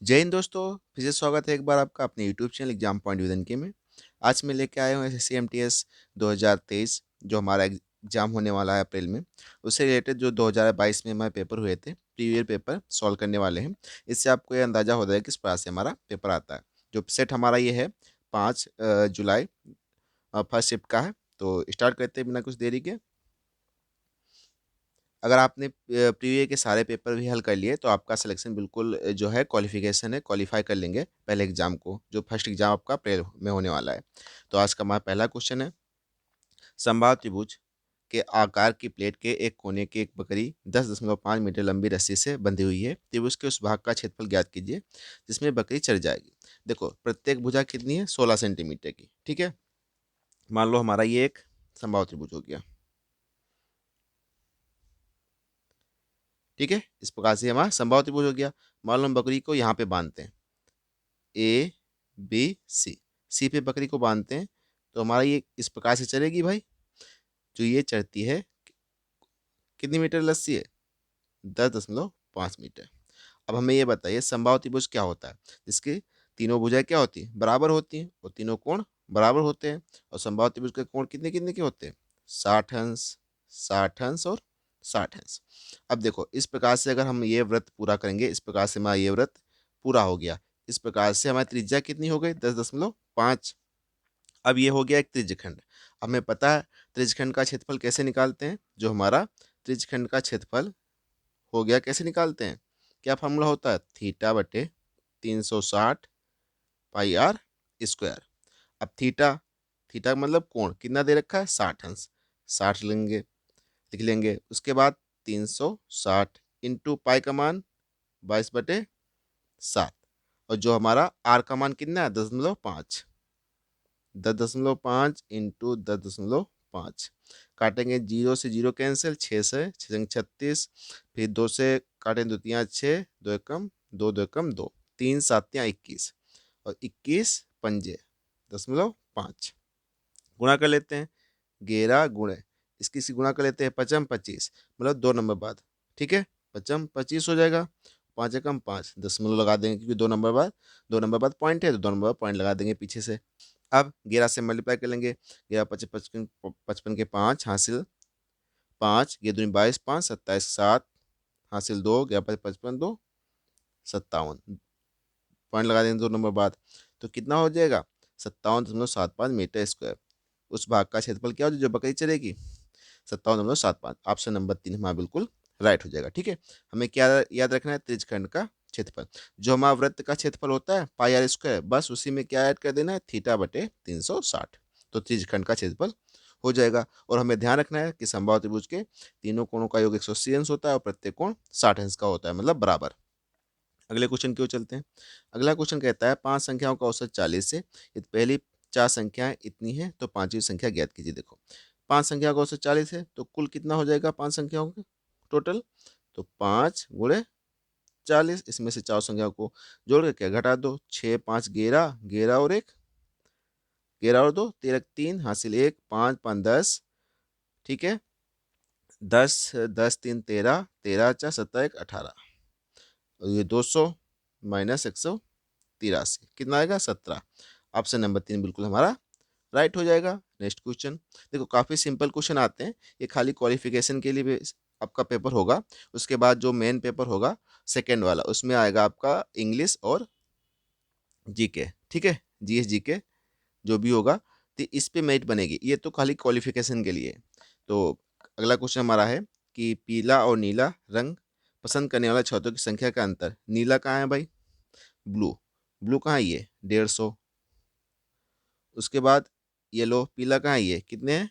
जय हिंद दोस्तों, फिर से स्वागत है एक बार आपका अपने YouTube channel exam point with के में। आज मैं लेके आया हूँ एसएससी एमटीएस 2023 जो हमारा एग्जाम होने वाला है अप्रैल में। उससे रिलेटेड जो 2022 में हमारे पेपर हुए थे, प्रीवियर पेपर सॉल्व करने वाले हैं। इससे आपको ये अंदाज़ा हो जाएगा किस प्रकार से हमारा पेपर आता है। जो सेट हमारा ये है 5 जुलाई फर्स्ट शिफ्ट का है। तो स्टार्ट करते हैं बिना कुछ देरी के। अगर आपने प्रीवियर के सारे पेपर भी हल कर लिए तो आपका सिलेक्शन बिल्कुल जो है क्वालिफिकेशन है, क्वालिफाई कर लेंगे पहले एग्जाम को, जो फर्स्ट एग्जाम आपका अप्रैल में होने वाला है। तो आज का हमारा पहला क्वेश्चन है, समबाहु त्रिभुज के आकार की प्लेट के एक कोने की एक बकरी 10.5 मीटर लंबी रस्सी से बंधी हुई है। त्रिभुज के उस भाग का क्षेत्रफल ज्ञात कीजिए जिसमें बकरी चढ़ जाएगी। देखो, प्रत्येक भुजा कितनी है? 16 सेंटीमीटर की। ठीक है, मान लो हमारा ये एक समबाहु त्रिभुज हो गया। ठीक है, इस प्रकार से हमारा समबाहु त्रिभुज हो गया। मान लो हम बकरी को यहाँ पे बांधते हैं, ए बी सी, सी पे बकरी को बांधते हैं। तो हमारा ये इस प्रकार से चलेगी भाई। जो ये चढ़ती है, कितनी मीटर लस्सी है? 10.5 मीटर। अब हमें ये बताइए समबाहु त्रिभुज क्या होता है? जिसकी तीनों भुजाएं क्या होती हैं? बराबर होती हैं, और तीनों कोण बराबर होते हैं। और समबाहु त्रिभुज के कोण कितने कितने के होते हैं? 60 अंश, 60 अंश और 60 अंश। अब देखो, इस प्रकार से अगर हम ये व्रत पूरा करेंगे, इस प्रकार से हमारा ये व्रत पूरा हो गया। इस प्रकार से हमारी त्रिज्या कितनी हो गई? 10.5। अब ये हो गया एक त्रिज्यखंड। हमें पता है त्रिज्यखंड का क्षेत्रफल कैसे निकालते हैं। जो हमारा त्रिज्यखंड का क्षेत्रफल हो गया, कैसे निकालते हैं? क्या फॉर्मूला होता है? थीटा बटे 360 पाई आर स्क्वायर। अब थीटा, थीटा मतलब कोण कितना दे रखा है? 60 अंश। 60 लेंगे, लिख लेंगे। उसके बाद 360 इंटू पाई का मान 22/7। और जो हमारा आर का मान कितना है? 10.5। 10.5 इंटू 10.5। काटेंगे, जीरो से जीरो कैंसिल, 6 से 6 36। फिर 2 से काटें, दो तियाँ 6, 2 एकम 2, 2 एकम 2, 3 7 21, और 21 पंजे 10.5। गुणा कर लेते हैं, 11 गुणे इसकी गुणा कर लेते हैं, 55 25, मतलब 2 नंबर बाद। ठीक है, 55 25 हो जाएगा। 5 एकम 5, दशमलव लगा देंगे क्योंकि 2 नंबर बाद, 2 नंबर बाद पॉइंट है तो 2 नंबर बाद पॉइंट लगा देंगे पीछे से। अब 11 से मल्टीप्लाई कर लेंगे, 11 पचपन, 55 के 5 हासिल 5, 11 22, 5 27 7 हासिल 2, 11 55 2 57, पॉइंट लगा देंगे 2 नंबर बाद। तो कितना हो जाएगा? 57.75 मीटर स्क्वायर। उस भाग का क्षेत्रफल क्या हो जो बकरी चलेगी? 57.75। ऑप्शन नंबर 3 हमारा बिल्कुल राइट हो जाएगा। ठीक है, हमें क्या याद रखना है? त्रिज्यखंड का क्षेत्रफल। जो हमारा वृत्त का क्षेत्रफल होता है पाई आर स्क्वायर, बस उसी में क्या ऐड कर देना है? थीटा बटे 360। तो त्रिज्यखंड का क्षेत्रफल हो जाएगा। और हमें ध्यान रखना है कि समबाहु त्रिभुज के तीनों कोणों का योग 180 अंश होता है और प्रत्येक कोण 60 अंश का होता है, मतलब बराबर। अगले क्वेश्चन की ओर चलते हैं। अगला क्वेश्चन कहता है 5 संख्याओं का औसत 40 से यदि पहली 4 संख्याएं इतनी हैं तो पांचवी संख्या ज्ञात कीजिए। देखो, 5 संख्याओं का औसत 40 है तो कुल कितना हो जाएगा 5 संख्याओं का टोटल? तो 5 × 40, इसमें से 4 संख्याओं को जोड़ के क्या घटा दो? 6 5 11, 11 और 1, 11 और 2 13, 3 हासिल 1, 5 5 10। ठीक है, 10 10 3 13, 13 4 17 1 18, और ये 200 माइनस 183 कितना आएगा? 17। ऑप्शन नंबर 3 बिल्कुल हमारा राइट हो जाएगा। नेक्स्ट क्वेश्चन देखो, काफ़ी सिंपल क्वेश्चन आते हैं। ये खाली क्वालिफिकेशन के लिए भी आपका पेपर होगा। उसके बाद जो मेन पेपर होगा सेकेंड वाला, उसमें आएगा आपका इंग्लिश और जीके। ठीक है, जीएस जीके जो भी होगा, तो इस पे मेरिट बनेगी। ये तो खाली क्वालिफिकेशन के लिए। तो अगला क्वेश्चन हमारा है कि पीला और नीला रंग पसंद करने वाले छात्रों की संख्या का अंतर। नीला कहाँ है भाई? ब्लू। ब्लू कहाँ है? ये 150। उसके बाद येलो, पीला कहाँ है? ये कितने हैं?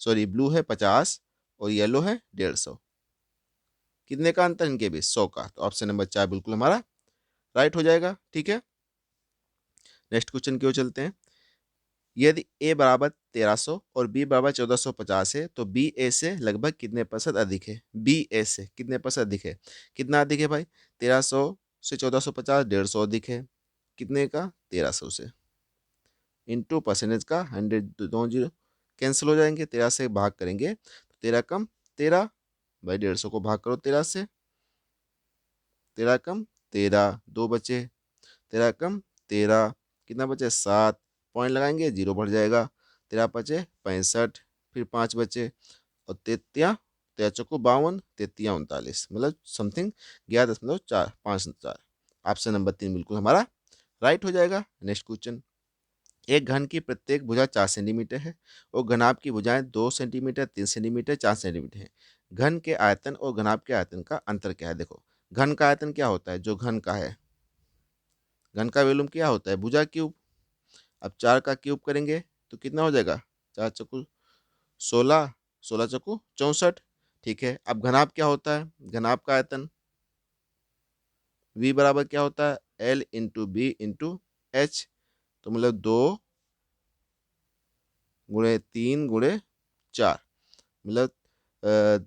सॉरी, ब्लू है 50 और येलो है 150। कितने का अंतर इनके बीच? 100 का। तो ऑप्शन नंबर 4 बिल्कुल हमारा राइट हो जाएगा। ठीक है, नेक्स्ट क्वेश्चन की ओर चलते हैं। यदि ए बराबर 1300 और बी बराबर 1450 है तो बी ए से लगभग कितने प्रतिशत अधिक है? बी ए से कितने प्रतिशत अधिक है? कितना अधिक है भाई? 1300 से 1450, 150 अधिक है। कितने का? 1300 से। इंटू परसेंटेज का 100, दो जीरो कैंसिल हो जाएंगे, 13 से भाग करेंगे तो 13 कम 13 भाई, 150 को भाग करो 13 से, 13 कम 13, 2 बचे, 13 कम 13, कितना बचे 7, पॉइंट लगाएंगे 0 बढ़ जाएगा, 13 बचे 65, फिर 5 बचे और 33 तेरह चौको 52, 33 39, मतलब समथिंग 11.454। ऑप्शन नंबर 3 बिल्कुल हमारा राइट हो जाएगा। नेक्स्ट क्वेश्चन, एक घन की प्रत्येक भुजा 4 सेंटीमीटर है और घनाभ की भुजाएं 2 सेंटीमीटर, 3 सेंटीमीटर, 4 सेंटीमीटर है। घन के आयतन और घनाभ के आयतन का अंतर क्या है? देखो, घन का आयतन क्या होता है? जो घन का है, घन का वॉल्यूम क्या होता है? भुजा क्यूब। अब 4 का क्यूब करेंगे तो कितना हो जाएगा? 4 चौको 16, 16 चौको 64। ठीक है, अब घनाभ क्या होता है? घनाभ का आयतन V बराबर क्या होता है? L into B into H. तो मतलब 2 गुणे 3 गुणे 4, मतलब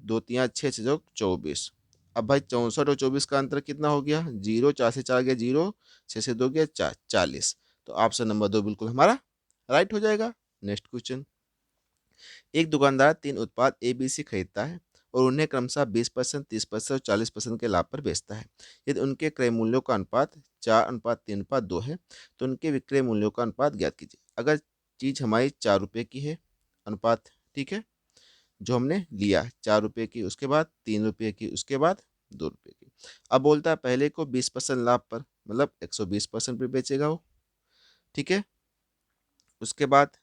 2 3 6 6 24। अब भाई 64 और 24 का अंतर कितना हो गया? 0, 4 से 4 गया 0, 6 से 2 गया 4, 40। तो ऑप्शन नंबर 2 बिल्कुल हमारा राइट हो जाएगा। नेक्स्ट क्वेश्चन, एक दुकानदार 3 उत्पाद ए बी सी खरीदता है और उन्हें क्रमशः 20%, 30% और 40% के लाभ पर बेचता है। यदि उनके क्रय मूल्यों का अनुपात 4:3:2 है तो उनके विक्रय मूल्यों का अनुपात ज्ञात कीजिए। अगर चीज हमारी 4 रुपये की है, अनुपात, ठीक है, जो हमने लिया 4 रुपये की, उसके बाद 3 रुपये की, उसके बाद 2 रुपये की। अब बोलता है पहले को 20% लाभ पर, मतलब 120% पे बेचेगा वो, ठीक है। उसके बाद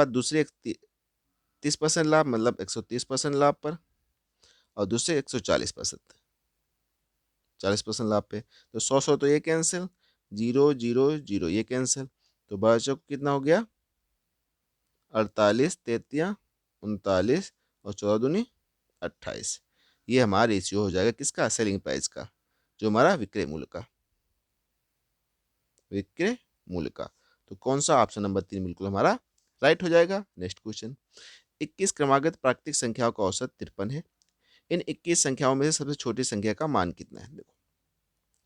दूसरे 30% लाभ, मतलब 130% लाभ पर, और दूसरे 140%, 40% लाभ पे। तो 100 तो ये कैंसिल, 0 0 0 ये कैंसिल, तो बचा कितना हो गया? 48, 33, 39 और 14 दूनी 28। ये हमारा रेशियो हो जाएगा किसका? सेलिंग प्राइस का, जो हमारा विक्रय मूल्य का, विक्रय मूल्य का। तो कौन सा? ऑप्शन नंबर 3 बिल्कुल हमारा राइट हो जाएगा। नेक्स्ट क्वेश्चन, 21 क्रमागत प्राकृतिक संख्याओं का औसत 53 है। इन 21 संख्याओं में से सबसे छोटी संख्या का मान कितना है? देखो,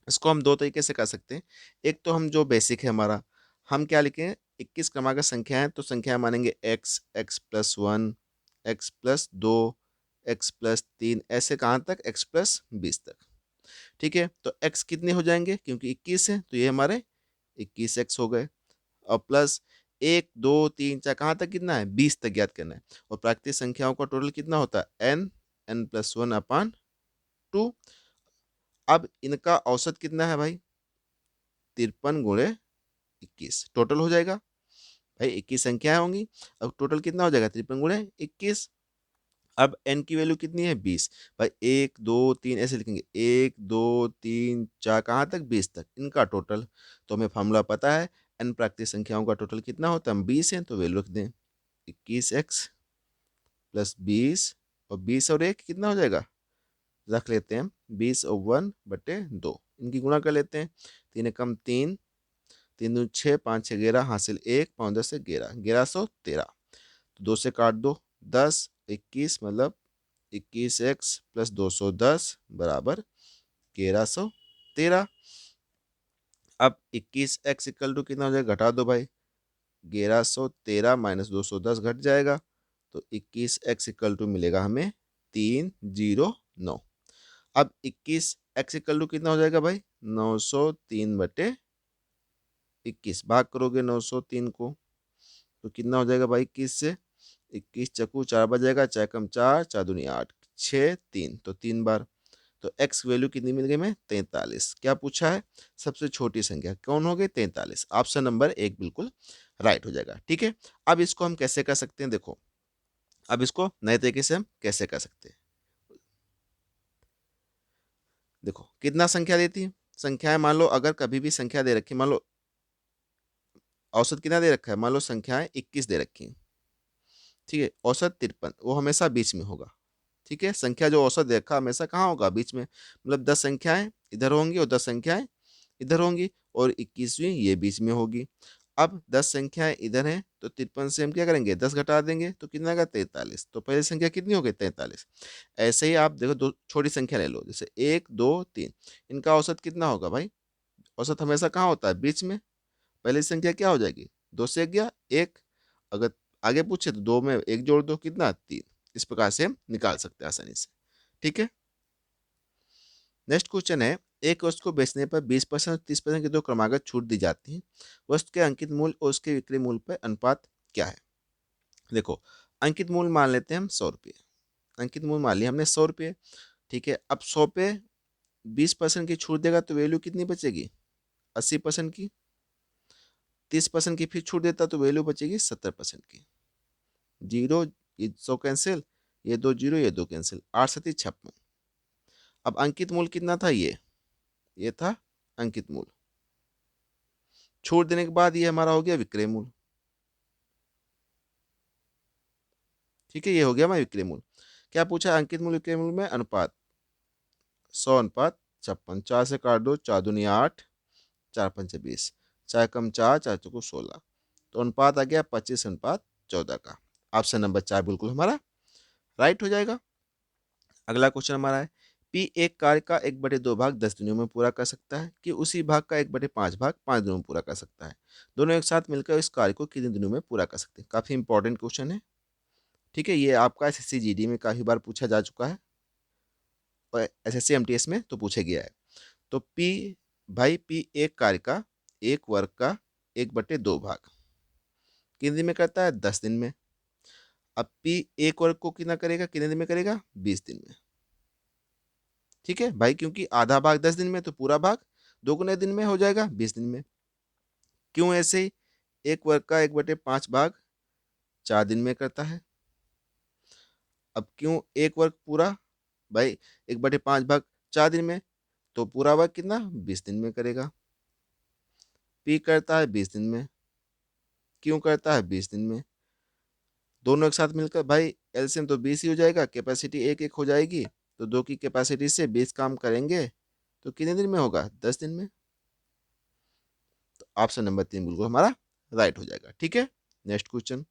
इसको हम दो तरीके से कर सकते हैं। एक तो हम जो बेसिक है हमारा, हम क्या लिखें? 21 क्रमागत संख्या है तो संख्या मानेंगे x, x+1, x+2, x+3, ऐसे कहाँ तक? x+20 तक। ठीक है, तो x कितने हो जाएंगे? क्योंकि 21 है तो ये हमारे 21x हो गए, और प्लस 1 2 3 4 कहाँ तक कितना है? 20 तक ज्ञात करना है। और प्राकृतिक संख्याओं का टोटल कितना होता है? n+1/2। अब इनका औसत कितना है भाई? 53 गुणे 21 टोटल हो जाएगा। भाई 21 संख्याएं होंगी, अब टोटल कितना हो जाएगा? 53 गुणे 21। अब n की वैल्यू कितनी है? 20। भाई 1 2 3 ऐसे लिखेंगे, 1 2 3 4 कहाँ तक? 20 तक, इनका टोटल। तो हमें फॉर्मूला पता है, n प्राकृतिक संख्याओं का टोटल कितना होता है? हम 20 हैं तो वैल्यू रख दें 21x + 20, और 20 और 1 कितना हो जाएगा? रख लेते हैं 20 और 1/2, इनकी गुणा कर लेते हैं। 3 एकम 3, 3 दूनी 6, 5 6 11, हासिल 1, 5 10 से 11, 1113। तो 2 से काट दो, 10 21, मतलब 21x + 210 बराबर 1113। अब 21x इक्वल टू कितना हो जाएगा? घटा दो भाई, 1113 - 210 घट जाएगा, तो 21x इक्वल टू मिलेगा हमें 309। अब 21x इक्वल टू कितना हो जाएगा भाई? 903/21, भाग करोगे 903 को तो कितना हो जाएगा भाई? 21 से 21 चक्कू 4 बजेगा, 4 कम 4, 4 दूनी 8, 6 3, तो 3 बार। तो x वैल्यू कितनी मिल गई? में 43। क्या पूछा है? सबसे छोटी संख्या कौन हो गई? 43। ऑप्शन नंबर 1 बिल्कुल राइट हो जाएगा। ठीक है, अब इसको हम कैसे कर सकते हैं? देखो, अब इसको नए तरीके से हम कैसे कर सकते हैं? देखो, कितना संख्या देती है संख्याएं, मान लो अगर कभी भी संख्या दे रखी, मान लो औसत कितना दे रखा है, मान लो संख्याएं 21 दे रखी हैं, ठीक है, औसत 53, वो हमेशा बीच में होगा। ठीक है, संख्या जो औसत दे रखा हमेशा कहाँ होगा? बीच में, मतलब 10 संख्याएं इधर होंगी और 10 संख्याएं इधर होंगी, और 21वीं ये बीच में होगी। अब 10 संख्याएं इधर हैं तो 53 से हम क्या करेंगे? 10 घटा देंगे तो कितना आएगा? 43। तो पहली संख्या कितनी हो गई? 43। ऐसे ही आप देखो, दो छोटी संख्या ले लो, जैसे 1 2 3, इनका औसत कितना होगा भाई? औसत हमेशा कहाँ होता है? बीच में। पहली संख्या क्या हो जाएगी? 2 से 1 गया 1, अगर आगे पूछे तो 2 में 1 जोड़ दो, कितना? 3। इस प्रकार से हम निकाल सकते हैं आसानी से। ठीक है, नेक्स्ट क्वेश्चन है, एक वस्तु को बेचने पर 20% और 30% की दो क्रमागत छूट दी जाती है। वस्तु के अंकित मूल्य और उसके विक्रय मूल्य पर अनुपात क्या है? देखो, अंकित मूल्य मान लेते हैं हम 100 रुपये। अंकित मूल्य मान लिया हमने 100 रुपये। ठीक है, अब 100 पे 20% की छूट देगा तो वैल्यू कितनी बचेगी? 80% की। 30% की फिर छूट देता तो वैल्यू बचेगी 70% की। जीरो, ये 100 कैंसिल, ये दो जीरो, ये दो कैंसिल, 8×7=56। अब अंकित मूल्य कितना था? ये था अंकित मूल्य। छूट देने के बाद ये हमारा हो गया विक्रय मूल्य। ठीक है, ये हो गया हमारा विक्रय मूल्य। क्या पूछा? अंकित मूल्य विक्रय मूल्य में अनुपात 100:56। 4 से काट दो, 4 दूनी 8, 4 पंचे 20, 4 कम 4, 4 चौको 16। तो अनुपात आ गया 25:14 का। ऑप्शन नंबर 4 बिल्कुल हमारा राइट हो जाएगा। अगला क्वेश्चन हमारा है, पी एक कार्य का 1/2 भाग 10 दिनों में पूरा कर सकता है कि उसी भाग का 1/5 भाग 5 दिनों में पूरा कर सकता है? दोनों एक साथ मिलकर इस कार्य को कितने दिनों में पूरा कर सकते हैं? काफी इंपॉर्टेंट क्वेश्चन है। ठीक है, ये आपका एसएससी जीडी में काफी बार पूछा जा चुका है और एसएससी एमटीएस में तो पूछा गया है। तो पी एक कार्य का एक वर्ग का 1/2 भाग कितने दिन में करता है? 10 दिन में। अब पी एक वर्ग को कितना करेगा, कितने दिन में करेगा? 20 दिन में। ठीक है भाई, क्योंकि आधा भाग 10 दिन में तो पूरा भाग 2 दिन में हो जाएगा 20 दिन में। क्यों ऐसे ही? एक वर्ग का 1/5 भाग 4 दिन में करता है। अब क्यों एक वर्ग पूरा? भाई 1/5 भाग 4 दिन में, तो पूरा वर्ग कितना? 20 दिन में करेगा। पी करता है 20 दिन में। क्यों करता है 20 दिन में? दोनों एक साथ मिलकर भाई एलसीएम तो 20 ही हो जाएगा, कैपेसिटी एक एक हो जाएगी, तो दो की कैपेसिटी से 20 काम करेंगे तो कितने दिन में होगा? 10 दिन में। तो ऑप्शन नंबर 3 बिल्कुल हमारा राइट हो जाएगा। ठीक है, नेक्स्ट क्वेश्चन।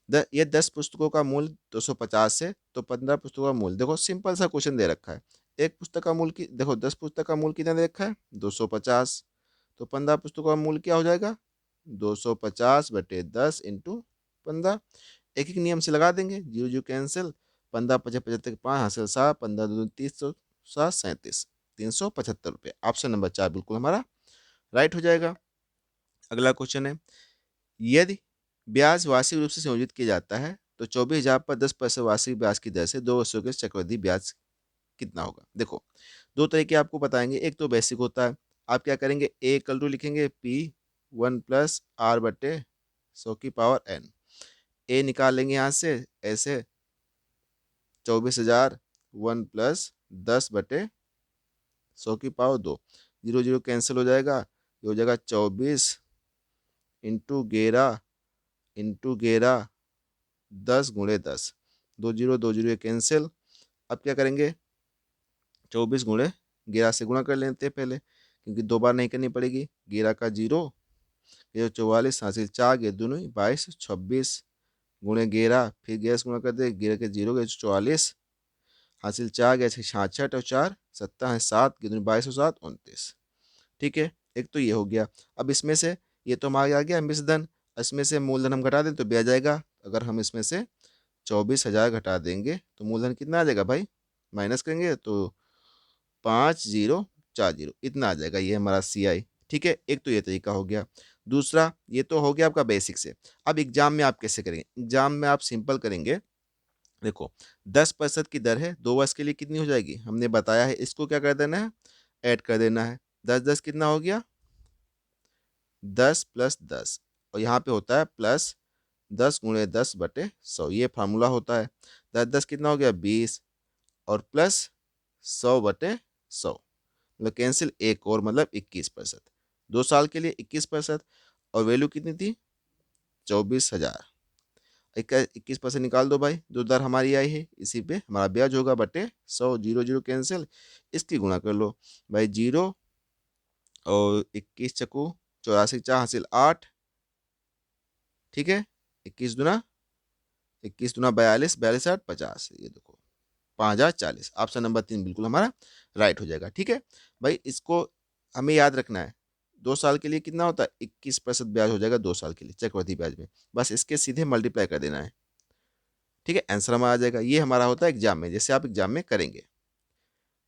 ये 10 पुस्तकों का मूल्य 250 है तो 15 पुस्तकों का मूल्य, देखो सिंपल सा क्वेश्चन दे रखा है। एक पुस्तक का मूल्य की देखो 10 पुस्तक का मूल्य कितना दे रखा है? 250। तो 15 पुस्तकों का मूल्य क्या हो जाएगा? 250/10 × 15। एक एक नियम से लगा देंगे, जीरो जीरो कैंसिल, 15×5=75, हासिल 7, 15×2=360, 37, 375 रुपये। ऑप्शन नंबर 4 बिल्कुल हमारा राइट हो जाएगा। अगला क्वेश्चन है, यदि ब्याज वार्षिक रूप से संयोजित किया जाता है तो 24,000 पर 10% वार्षिक ब्याज की दर से 2 वर्षों के चक्रवृद्धि ब्याज कितना होगा? देखो, दो तरीके आपको बताएंगे। एक तो बेसिक होता है, आप क्या करेंगे, ए इक्वल टू लिखेंगे P1+R/100⁴ ए निकाल लेंगे यहाँ से ऐसे 24,000 1+10/100⁴, जीरो जीरो कैंसिल हो जाएगा, ये हो जाएगा 24 × 11 10 × 10, दो जीरो कैंसिल। अब क्या करेंगे, 24 × 11 से गुणा कर लेते हैं पहले, क्योंकि 2 बार नहीं करनी पड़ेगी। 11 का जीरो, ये 44, हासिल 4, ये दोनों 22, 26 × 11, फिर 11 से गुणा कर दे, 11 के जीरो गए 44, हासिल 4 गए 66 और 4 17 है 7, ये दोनों 22 और 7 29। ठीक है, एक तो ये हो गया। अब इसमें से ये तो हमारा आ गया मिश्रधन, इसमें से मूलधन हम घटा दें तो ब्याज आएगा। अगर हम इसमें से 24,000 घटा देंगे तो मूलधन कितना आ जाएगा भाई? माइनस करेंगे तो 5040 इतना आ जाएगा, ये हमारा CI। ठीक है, एक तो ये तरीका हो गया। दूसरा, ये तो हो गया आपका बेसिक से। अब एग्जाम में आप कैसे करेंगे? एग्जाम में आप सिंपल करेंगे। देखो, 10% की दर है, 2 वर्ष के लिए कितनी हो जाएगी? हमने बताया है, इसको क्या कर देना है? ऐड कर देना है। 10 कितना हो गया? 10 + 10, और यहाँ पे होता है प्लस 10 × 10/100, ये फार्मूला होता है। 10 कितना हो गया? 20, और प्लस 100/100, मतलब कैंसिल एक और, मतलब 21%। 2 साल के लिए 21%, और वैल्यू कितनी थी? 24,000। 21% निकाल दो भाई, जो दर हमारी आई है इसी पे हमारा ब्याज होगा बटे 100, जीरो जीरो कैंसिल, इसकी गुणा कर लो भाई, जीरो और 21 चकू 84, 4 हासिल 8। ठीक है, 21 दूना 42, 42 8 50, ये देखो 5040। ऑप्शन नंबर 3 बिल्कुल हमारा राइट हो जाएगा। ठीक है भाई, इसको हमें याद रखना है। 2 साल के लिए कितना होता है? 21% ब्याज हो जाएगा 2 साल के लिए चक्रवृद्धि ब्याज में, बस इसके सीधे मल्टीप्लाई कर देना है। ठीक है, आंसर हमारा आ जाएगा। ये हमारा होता है एग्जाम में, जैसे आप एग्जाम में करेंगे।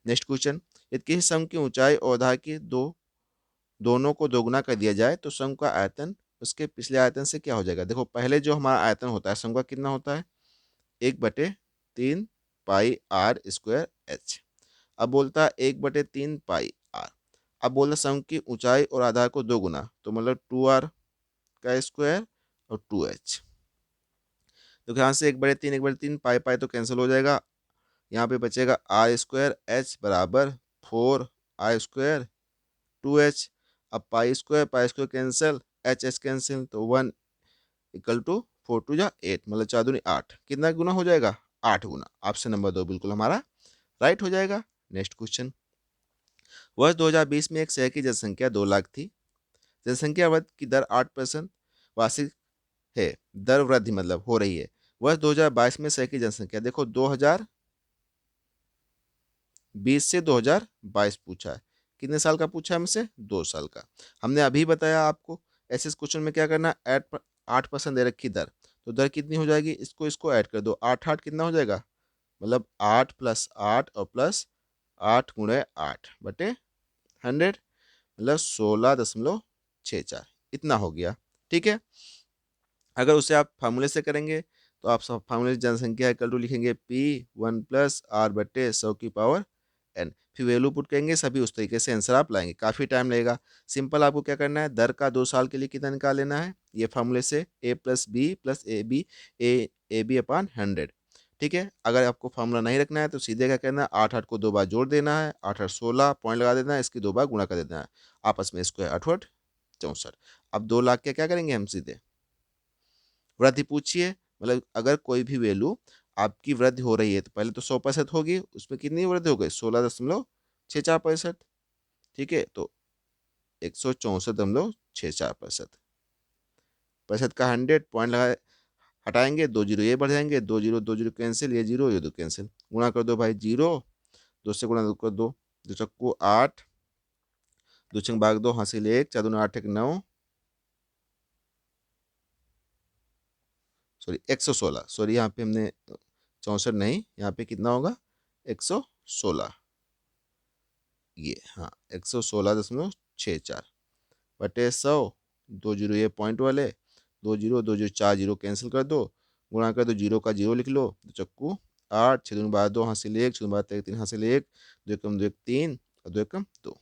नेक्स्ट क्वेश्चन, यदि किसी समूह की ऊंचाई और आधार की दोनों को दोगुना कर दिया जाए तो समूह का आयतन उसके पिछले आयतन से क्या हो जाएगा। देखो पहले जो हमारा आयतन होता है समूह का कितना होता है, 1/3 पाई आर स्क्वायर एच। अब बोलता है 1/3 पाई आर। अब बोलता समूह की ऊंचाई और आधार को दो गुना, तो मतलब 2r का स्क्वायर और 2h। तो यहाँ से 1/3 पाई पाई तो कैंसिल हो जाएगा, यहाँ पे बचेगा आर स्क्वायर एच बराबर 4r², 2h। अब pi square cancel, H H cancel, तो 1 इक्वल टू 4×2 = 8, मतलब 4×2 = 8। कितना गुना हो जाएगा, 8 गुना। ऑप्शन नंबर 2 बिल्कुल हमारा राइट हो जाएगा। नेक्स्ट क्वेश्चन, वर्ष 2020 में एक शहर की जनसंख्या 2 लाख थी। जनसंख्या वृद्धि की दर 8% वार्षिक है। दर वृद्धि मतलब हो रही है। वर्ष 2022 में शहर की जनसंख्या, देखो 2020 से 2022 पूछा है, कितने साल का पूछा है हमसे, 2 साल का। हमने अभी बताया आपको ऐसे क्वेश्चन में क्या करना, 8% दे रखी दर, तो दर कितनी हो जाएगी, इसको ऐड कर दो, 8 कितना हो जाएगा, मतलब 8 + 8 और प्लस 8×8/100, मतलब 16.64 इतना हो गया। ठीक है, अगर उसे आप फार्मूले से करेंगे तो आप सब फार्मूले जनसंख्या इक्वल टू लिखेंगे P1 + r/100n। फिर वैल्यू पुट करेंगे, सभी उस तरीके से आंसर आप लाएंगे, काफ़ी टाइम लगेगा। सिंपल आपको क्या करना है, दर का 2 साल के लिए कितना निकाल लेना है, ये फार्मूले से a + b + ab/100। ठीक है, अगर आपको फार्मूला नहीं रखना है तो सीधे क्या करना है, 8 को 2 बार जोड़ देना है, 8 16 पॉइंट लगा देना है, इसकी 2 बार गुणा कर देना है, आपस में स्क्वायर 8 64। अब 2 लाख के क्या करेंगे हम, सीधे वृद्धि पूछिए, मतलब अगर कोई भी वैल्यू आपकी वृद्धि हो रही है तो पहले तो 100% होगी, उसमें कितनी वृद्धि हो गई, 16.64%। ठीक है, तो 164.64%। प्रतिशत का 100 पॉइंट लगा, हटाएंगे 2 जीरो ये बढ़ जाएंगे, 2 जीरो कैंसिल, ये जीरो ये दो कैंसिल, गुणा कर दो भाई, जीरो 2 से गुणा कर दो, 2 चक्कू 8, 2 छंग भाग 2 हासिल 1, 4 दूनी 8 1 9, सॉरी 116, सॉरी यहाँ पे हमने 64 नहीं, यहाँ पे कितना होगा, 116, ये हाँ 116.64/100। 2 जीरो ये पॉइंट वाले, 2 जीरो 4 जीरो कैंसिल कर दो, गुणा कर दो, जीरो का जीरो लिख लो, 2 चक्कू 8, 6 दूनी 12 2 हासिल 1, 6 दूनी 12 3 हासिल 1, 2 एकम 2 1 3 और 2 एकम 2,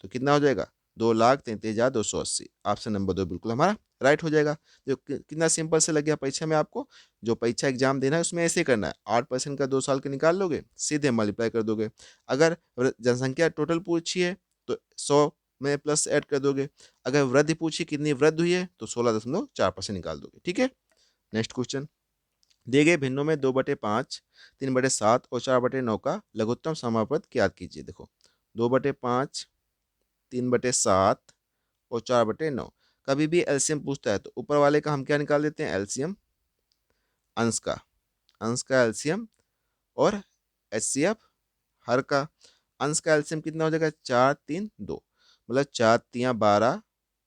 तो कितना हो जाएगा, 2,33,280। ऑप्शन नंबर 2 बिल्कुल हमारा राइट हो जाएगा। जो कितना सिंपल से लग गया परीक्षा में, आपको जो परीक्षा एग्जाम देना है उसमें ऐसे करना है, 8% का 2 साल के निकाल लोगे, सीधे मल्टीप्लाई कर दोगे। अगर जनसंख्या टोटल पूछी है तो 100 में प्लस ऐड कर दोगे, अगर वृद्धि पूछी कितनी वृद्धि हुई है तो 16.4% निकाल दोगे। ठीक है, नेक्स्ट क्वेश्चन, दिए गए भिन्नों में 2/5, 3/7 और 4/9 का लघुत्तम समापद ज्ञात कीजिए। देखो 2/5, 3/7 और 4/9, कभी भी एलसीएम पूछता है तो ऊपर वाले का हम क्या निकाल देते हैं, एलसीएम, अंश का एलसीएम, और एचसीएफ हर का। अंश का एलसीएम कितना हो जाएगा, 4 3 2, मतलब 4 3 12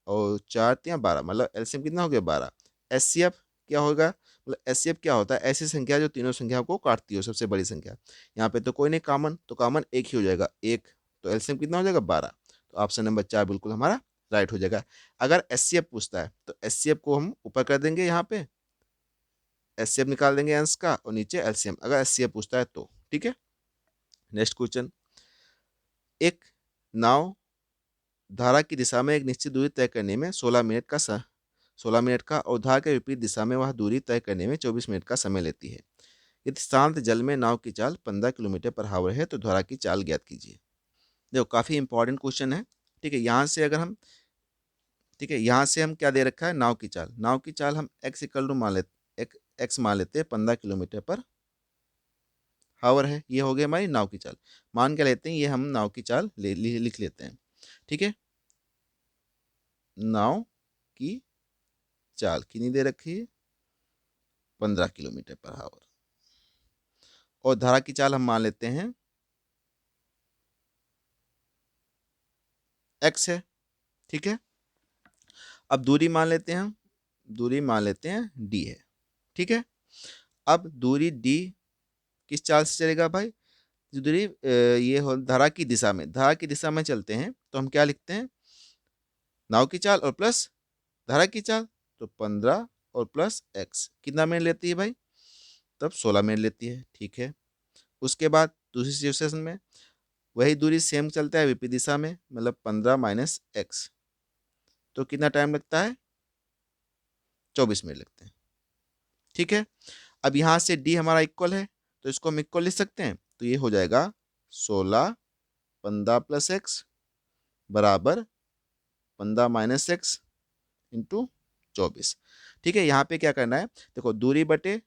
और 4 3 12, मतलब एलसीएम कितना हो गया, 12। एचसीएफ क्या होगा, मतलब एचसीएफ क्या होता है, ऐसी संख्या जो तीनों संख्या को काटती हो, सबसे बड़ी संख्या। यहाँ पे तो कोई नहीं कॉमन, तो कॉमन एक ही हो जाएगा, एक, तो एलसीएम कितना हो जाएगा, 12। तो ऑप्शन नंबर 4 बिल्कुल हमारा राइट हो जाएगा। अगर एचसीएफ पूछता है तो एचसीएफ को हम ऊपर कर देंगे, यहाँ पे एचसीएफ निकाल देंगे अंश का, और नीचे एलसीएम, अगर एचसीएफ पूछता है तो। ठीक है, नेक्स्ट क्वेश्चन, एक नाव धारा की दिशा में एक निश्चित दूरी तय करने में 16 मिनट का और धारा के विपरीत दिशा में वह दूरी तय करने में 24 मिनट का समय लेती है। यदि शांत जल में नाव की चाल 15 किलोमीटर/आवर है तो धारा की चाल ज्ञात कीजिए। देखो काफी इंपॉर्टेंट क्वेश्चन है। ठीक है, यहाँ से अगर हम, ठीक है, यहाँ से हम क्या दे रखा है, नाव की चाल हम x इक्वल टू मान लेते, एक्स मान लेते हैं, 15 किलोमीटर/आवर है, ये हो गया हमारी नाव की चाल। मान के लेते हैं, ये हम नाव की चाल लिख लेते हैं। ठीक है, नाव की चाल कितनी दे रखी है, 15 किलोमीटर/आवर, और धारा की चाल हम मान लेते हैं x है। ठीक है, अब दूरी मान लेते हैं हम, दूरी मान लेते हैं d है। ठीक है, अब दूरी d किस चाल से चलेगा भाई, जो दूरी ये हो धारा की दिशा में, धारा की दिशा में चलते हैं तो हम क्या लिखते हैं, नाव की चाल और प्लस धारा की चाल, तो 15 और प्लस x कितना मिनट लेती है भाई, तब 16 मिनट लेती है। ठीक है, उसके बाद दूसरी सिचुएशन में वही दूरी सेम चलता है विपरीत दिशा में, मतलब 15 माइनस एक्स, तो कितना टाइम लगता है, 24 मिनट लगते हैं। ठीक है, अब यहाँ से डी हमारा इक्वल है तो इसको हम इक्वल लिख सकते हैं, तो ये हो जाएगा 16 15 प्लस एक्स बराबर 15 माइनस एक्स इंटू 24। ठीक है, यहाँ पे क्या करना है, देखो दूरी बटे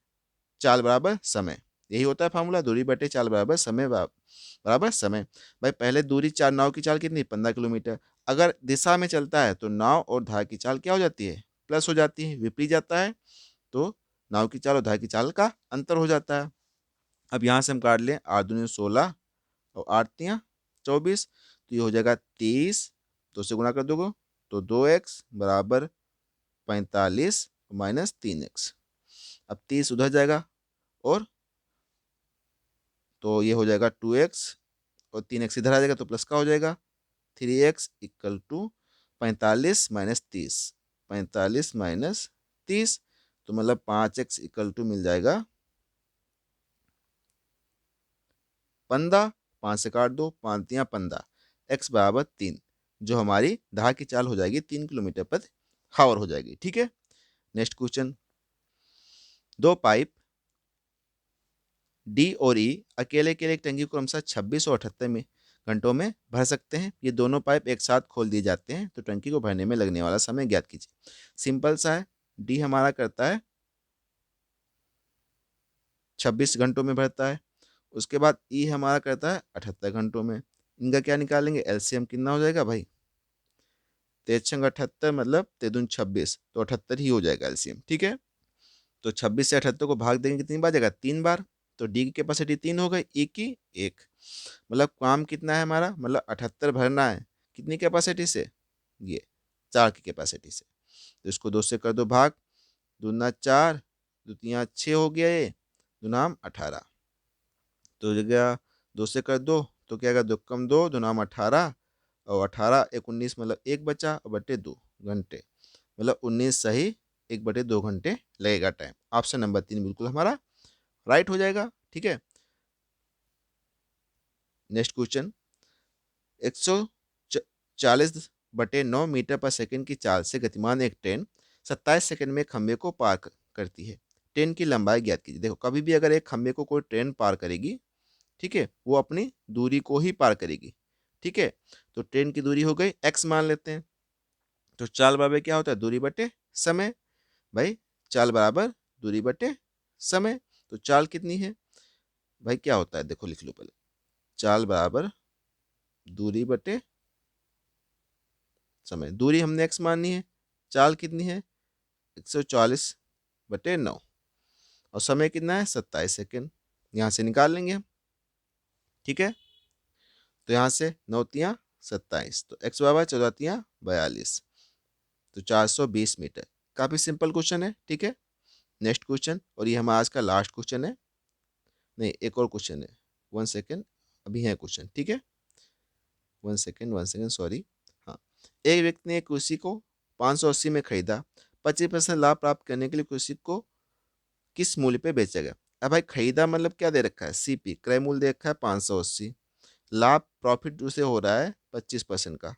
चाल बराबर समय, यही होता है फॉर्मूला, दूरी बटे चाल बराबर समय बराबर समय। भाई पहले दूरी चार, नाव की चाल कितनी, 15 किलोमीटर, अगर दिशा में चलता है तो नाव और धारा की चाल क्या हो जाती है, प्लस हो जाती है, विपरीत जाता है तो नाव की चाल और धारा की चाल का अंतर हो जाता है। अब यहाँ से हम काट लें 8 दूनी 16 और 8 तियाँ 24, तो ये हो जाएगा 30, 2 से गुणा कर दोगे तो 2x बराबर 45 माइनस 3x। अब 30 उधर जाएगा और तो ये हो जाएगा 2x और 3x इधर आ जाएगा तो प्लस का हो जाएगा 3x equal to 45 minus 30, 45 minus 30, तो मतलब 5x इक्वल टू मिल जाएगा 15, 5 से काट दो, 5 तियाँ 15, x बराबर 3, जो हमारी धारा की चाल हो जाएगी 3 किलोमीटर प्रति हावर हो जाएगी। ठीक है, नेक्स्ट क्वेश्चन, दो पाइप डी और ई अकेले अकेले एक टंकी को क्रमशः 26 और 78 में घंटों में भर सकते हैं। ये दोनों पाइप एक साथ खोल दिए जाते हैं तो टंकी को भरने में लगने वाला समय ज्ञात कीजिए। सिंपल सा है, डी हमारा करता है 26 घंटों में भरता है, उसके बाद ई हमारा करता है 78 घंटों में। इनका क्या निकालेंगे, एलसीएम कितना हो जाएगा भाई, 3 78 मतलब 3 26, तो 78 ही हो जाएगा एलसीएम। ठीक है, तो 26 से 78 को भाग देंगे कितनी बार जाएगा, 3 बार, तो डी की कैपेसिटी 3 हो गई, ई की 1, मतलब काम कितना है हमारा, मतलब 78 भरना है कितनी कैपेसिटी से, ये 4 की कैपेसिटी से, तो इसको 2 से कर दो भाग, दूना 4, दूतियाँ 6 हो गया, ये दुनाम 18, तो जगह 2 से कर दो तो क्या आएगा, 2 कम 2 दुनाम 18, और 18 एक 19 मतलब 1 बचा और बटे 2 घंटे, मतलब 19 सही 1/2 घंटे लगेगा टाइम। ऑप्शन नंबर 3 बिल्कुल हमारा राइट हो जाएगा। ठीक है, नेक्स्ट क्वेश्चन, 140/9 मीटर पर सेकंड की चाल से गतिमान एक ट्रेन 27 सेकंड में खंबे को पार करती है, ट्रेन की लंबाई ज्ञात कीजिए। देखो कभी भी अगर एक खंबे को कोई ट्रेन पार करेगी, ठीक है, वो अपनी दूरी को ही पार करेगी। ठीक है, तो ट्रेन की दूरी हो गई x मान लेते हैं, तो चाल बराबर क्या होता है, दूरी बटे समय। भाई चाल बराबर दूरी बटे समय, तो चाल कितनी है भाई, क्या होता है देखो लिख लो पहले, चाल बराबर दूरी बटे समय, दूरी हमने x माननी है, चाल कितनी है 140/9 और समय कितना है 27 सेकेंड, यहाँ से निकाल लेंगे हम। ठीक है, तो यहाँ से 9 तियाँ 27, तो x बराबर 14 तियाँ 42, तो 420 मीटर। काफ़ी सिंपल क्वेश्चन है। ठीक है, नेक्स्ट क्वेश्चन, और ये हमारा आज का लास्ट क्वेश्चन है, नहीं एक और क्वेश्चन है, 1 सेकेंड अभी है क्वेश्चन। ठीक है, 1 सेकेंड सॉरी, हाँ, एक व्यक्ति ने एक कुर्सी को 580 में खरीदा, 25% लाभ प्राप्त करने के लिए कुर्सी को किस मूल्य पे बेचा गया। अब भाई खरीदा मतलब क्या दे रखा है, सीपी क्रय मूल्य दे रखा है 580, लाभ प्रॉफिट उसे हो रहा है 25% का,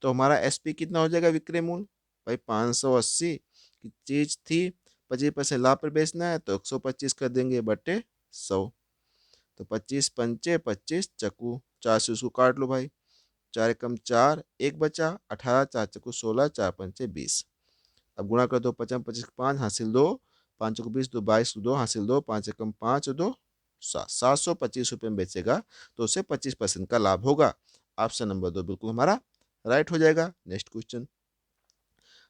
तो हमारा एसपी कितना हो जाएगा, विक्रय मूल्य भाई 580 की चीज थी, 25% लाभ पर बेचना है तो 125 कर देंगे बटे 100, तो 25 पंचे 25 चक्कू 4 से उसको काट लो भाई, 4 एकम 4 1 बचा, 18 4 चक्कू 16 4 पंचे 20, अब गुणा कर दो, 55 25 5 हासिल 2, 5 को 20 2 22 2 हासिल 2, 5 एकम 5 2 7, 725 रुपये में बेचेगा तो उसे 25% का लाभ होगा। ऑप्शन नंबर 2 बिल्कुल हमारा राइट हो जाएगा। नेक्स्ट क्वेश्चन,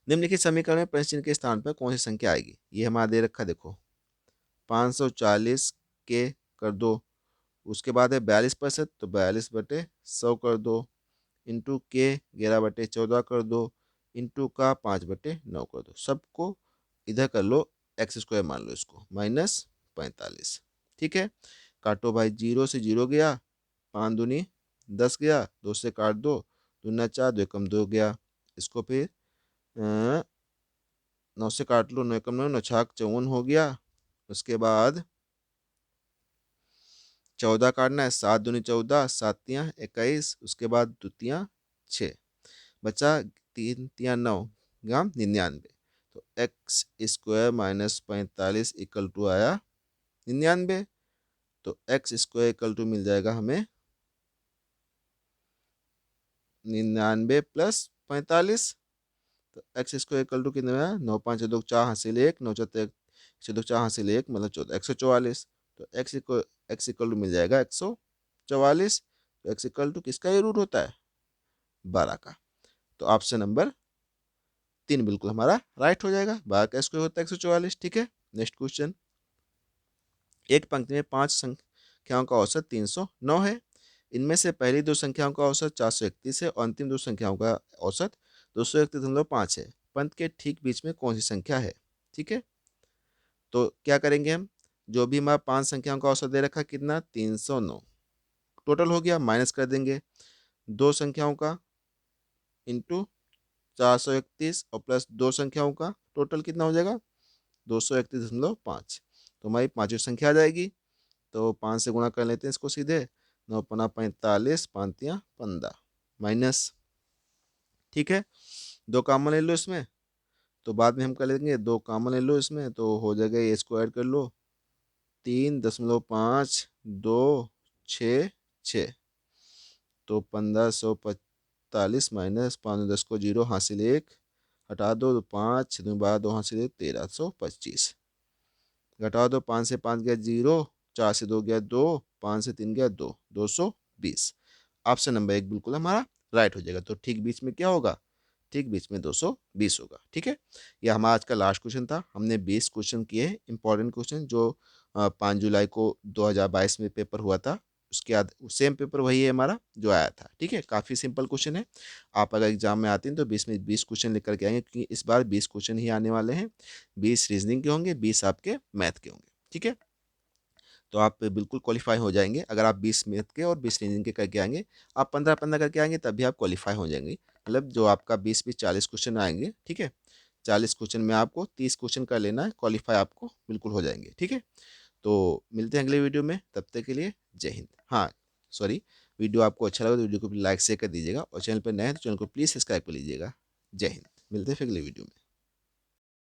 निम्नलिखित समीकरण में प्रश्न चिन्ह के स्थान पर कौन सी संख्या आएगी, ये हमारा दे रखा देखो 540 के कर दो, उसके बाद है 42%, तो 42/100 कर दो, इंटू के 11/14 कर दो, इंटू का 5/9 कर दो, सबको इधर कर लो x स्क्वायर मान लो इसको -45। ठीक है, काटो भाई, 0 से 0 गया, 5 दूनी 10 गया, 2 से काट दो, 2 दूना 4, 2 एकम 2 गया। इसको फिर 9 से काट लो, 9 एकम 9, 9 छाक 54 हो गया। उसके बाद 14 काटना है, 7 दूनी 14, 7 तियाँ 21, उसके बाद 2 तियाँ 6, बचा 3 तियाँ 9, ग्राम 99। तो x square minus 45 equal to आया 99। तो एक्स स्क्वायर इक्वल टू मिल जाएगा हमें 99 प्लस 45। तो एक्स स्क्वायर इक्वल टू कितने में, 9 5 2 4 हासिल 1, 9 4 1 2 4 हासिल 1 मतलब 14, 144। तो एक्स इक्वल टू मिल जाएगा 144। तो एक्स इक्वल टू किसका ये रूट होता है, 12 का। तो ऑप्शन नंबर 3 बिल्कुल हमारा राइट हो जाएगा। 12 का स्क्वायर होता है 144। ठीक है, नेक्स्ट क्वेश्चन। एक पंक्ति में 5 संख्याओं का औसत 309 है। इनमें से पहली 2 संख्याओं का औसत 431 है और अंतिम 2 संख्याओं का औसत 231.5 है। पंक्ति के ठीक बीच में कौन सी संख्या है। ठीक है, तो क्या करेंगे हम, जो भी हमारा 5 संख्याओं का औसत दे रखा कितना 309, टोटल हो गया, माइनस कर देंगे 2 संख्याओं का इंटू 431 और प्लस 2 संख्याओं का, टोटल कितना हो जाएगा 231.5। तो हमारी पांचवी संख्या आ जाएगी। तो 5 से गुणा कर लेते हैं इसको सीधे, 9 पना 45, 5 तियाँ 15, माइनस। ठीक है, 2 कॉमन ले लो इसमें, तो बाद में हम कर लेंगे, 2 कॉमन ले लो इसमें, तो हो जाएगा ये स्क्वायर कर लो, 3.526, तो 1545 माइनस 5 10 को 0 हासिल 1, हटा दो, 5 6 12 2 हासिल 1, 1325, घटा दो, 5 से 5 गया 0, 4 से 2 गया 2, 5 से 3 गया 2, 220। ऑप्शन नंबर 1 बिल्कुल हमारा राइट हो जाएगा। तो ठीक बीच में क्या होगा, ठीक बीच में 220 होगा। ठीक है, यह हमारा आज का लास्ट क्वेश्चन था। हमने 20 क्वेश्चन किए हैं, इंपॉर्टेंट क्वेश्चन, जो 5 जुलाई को 2022 में पेपर हुआ था। उसके बाद सेम पेपर वही है हमारा जो आया था। ठीक है, काफ़ी सिंपल क्वेश्चन है। आप अगर एग्जाम में आते हैं तो 20 में 20 क्वेश्चन लेकर के आएंगे, क्योंकि इस बार 20 क्वेश्चन ही आने वाले हैं। 20 रीजनिंग के होंगे, 20 आपके मैथ के होंगे। ठीक है, तो आप बिल्कुल क्वालिफाई हो जाएंगे। अगर आप 20 मैथ के और 20 रीजनिंग के करके आएंगे, आप 15-15 करके आएंगे, तब भी आप क्वालिफाई हो जाएंगे। मतलब जो आपका 20-20 40 क्वेश्चन आएंगे। ठीक है, 40 क्वेश्चन में आपको 30 क्वेश्चन कर लेना है, क्वालिफाई आपको बिल्कुल हो जाएंगे। ठीक है, तो मिलते हैं अगले वीडियो में, तब तक के लिए जय हिंद। हाँ सॉरी, वीडियो आपको अच्छा लगा तो वीडियो को लाइक शेयर कर दीजिएगा, और चैनल पर नए हैं तो चैनल को प्लीज़ सब्सक्राइब कर लीजिएगा। जय हिंद, मिलते हैं फिर अगले वीडियो में।